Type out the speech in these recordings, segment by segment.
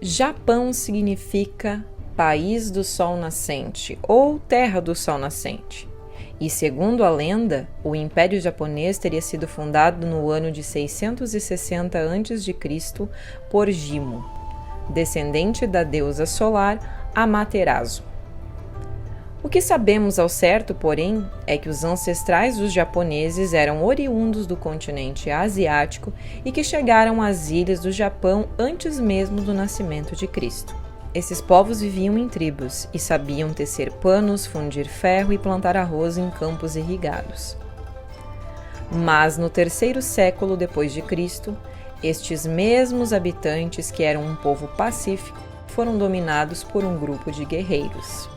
Japão significa País do Sol Nascente ou Terra do Sol Nascente. E segundo a lenda, o Império Japonês teria sido fundado no ano de 660 a.C. por Jimmu, descendente da deusa solar Amaterasu. O que sabemos ao certo, porém, é que os ancestrais dos japoneses eram oriundos do continente asiático e que chegaram às ilhas do Japão antes mesmo do nascimento de Cristo. Esses povos viviam em tribos e sabiam tecer panos, fundir ferro e plantar arroz em campos irrigados. Mas no 3º século depois de Cristo, estes mesmos habitantes, que eram um povo pacífico, foram dominados por um grupo de guerreiros.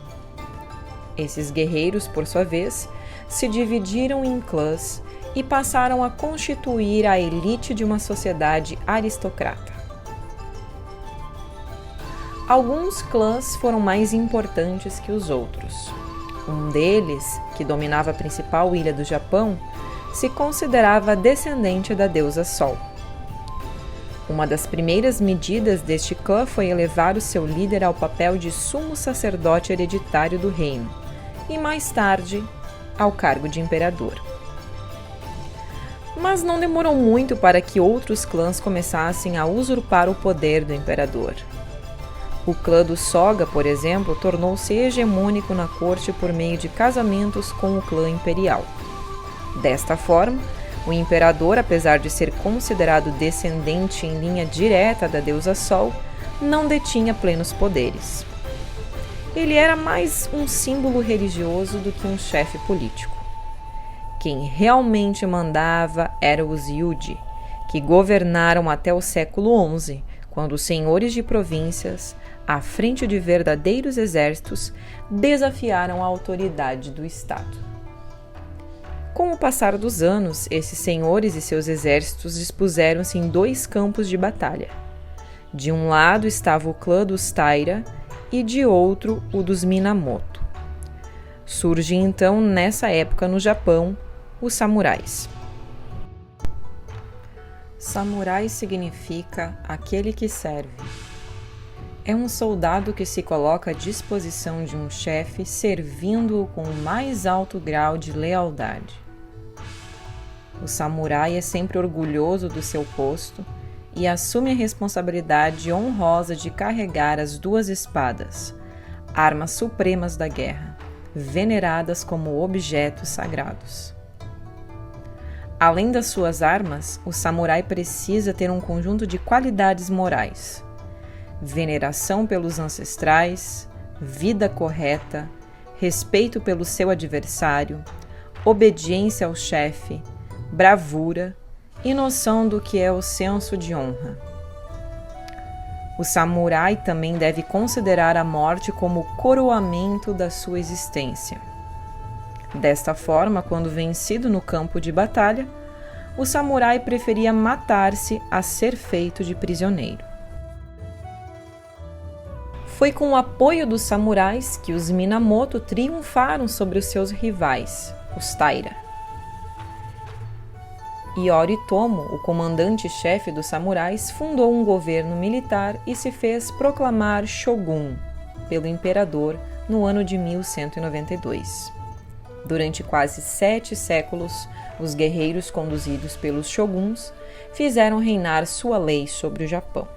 Esses guerreiros, por sua vez, se dividiram em clãs e passaram a constituir a elite de uma sociedade aristocrata. Alguns clãs foram mais importantes que os outros. Um deles, que dominava a principal ilha do Japão, se considerava descendente da deusa Sol. Uma das primeiras medidas deste clã foi elevar o seu líder ao papel de sumo sacerdote hereditário do reino, e mais tarde, ao cargo de imperador. Mas não demorou muito para que outros clãs começassem a usurpar o poder do imperador. O clã do Soga, por exemplo, tornou-se hegemônico na corte por meio de casamentos com o clã imperial. Desta forma, o imperador, apesar de ser considerado descendente em linha direta da deusa Sol, não detinha plenos poderes. Ele era mais um símbolo religioso do que um chefe político. Quem realmente mandava eram os Yuji, que governaram até o século XI, quando os senhores de províncias, à frente de verdadeiros exércitos, desafiaram a autoridade do Estado. Com o passar dos anos, esses senhores e seus exércitos dispuseram-se em 2 campos de batalha. De um lado estava o clã dos Taira e de outro o dos Minamoto. Surge então, nessa época no Japão, os samurais. Samurai significa aquele que serve. É um soldado que se coloca à disposição de um chefe, servindo-o com o mais alto grau de lealdade. O samurai é sempre orgulhoso do seu posto e assume a responsabilidade honrosa de carregar as 2 espadas, armas supremas da guerra, veneradas como objetos sagrados. Além das suas armas, o samurai precisa ter um conjunto de qualidades morais: veneração pelos ancestrais, vida correta, respeito pelo seu adversário, obediência ao chefe, bravura e noção do que é o senso de honra. O samurai também deve considerar a morte como o coroamento da sua existência. Desta forma, quando vencido no campo de batalha, o samurai preferia matar-se a ser feito de prisioneiro. Foi com o apoio dos samurais que os Minamoto triunfaram sobre os seus rivais, os Taira. Yoritomo, o comandante-chefe dos samurais, fundou um governo militar e se fez proclamar shogun pelo imperador no ano de 1192. Durante quase 7 séculos, os guerreiros conduzidos pelos shoguns fizeram reinar sua lei sobre o Japão.